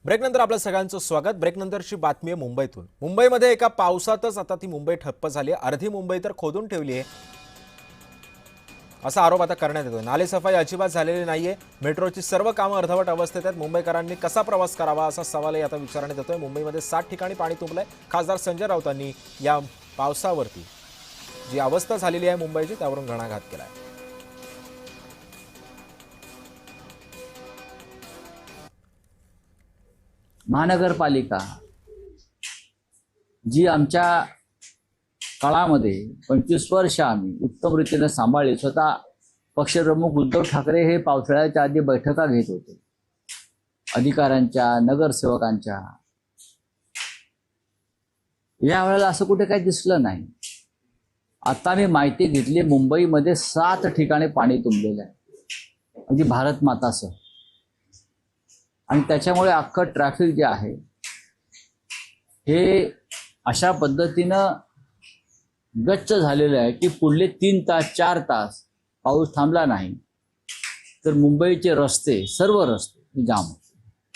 ब्रेकनंतर आपल्या सगळ्यांचं स्वागत। ब्रेकनंतरची बातमी आहे मुंबईतून। मुंबईमध्ये एका पावसातच आता ती मुंबई ठप्प झाली आहे। अर्धी मुंबई तर खोदून ठेवली आहे असा आरोप आता करण्यात येतोय। नालेसफाई अजिबात झालेली नाहीये। मेट्रोची सर्व कामं अर्धवट अवस्थेत आहेत। मुंबईकरांनी कसा प्रवास करावा असा सवालही आता विचारण्यात येतोय। मुंबईमध्ये 60 ठिकाणी पाणी तुंबलंय। खासदार संजय राऊतांनी या पावसावरती जी अवस्था झालेली आहे मुंबईची त्यावरून घणाघात केलाय। महानगरपालिका जी आमच्या काळामध्ये 25 वर्ष आम्ही उत्तम रीतीने सांभाळली। स्वतः पक्षप्रमुख उद्धव ठाकरे हे पावसाळ्याच्या आधी बैठका घेत होते अधिकाऱ्यांच्या, नगरसेवकांच्या। यावेळेला असं कुठे काही दिसलं नाही। आता मी माहिती घेतली, मुंबईमध्ये 7 ठिकाणी पाणी तुंबलेलं आहे, म्हणजे भारत मातासह। आणि त्याच्यामुळे अख्खं ट्रॅफिक जे आहे हे अशा पद्धतीनं गच्च झालेलं आहे की पुढले 3 तास 4 तास पाऊस थांबला नाही तर मुंबईचे रस्ते, सर्व रस्ते जाम।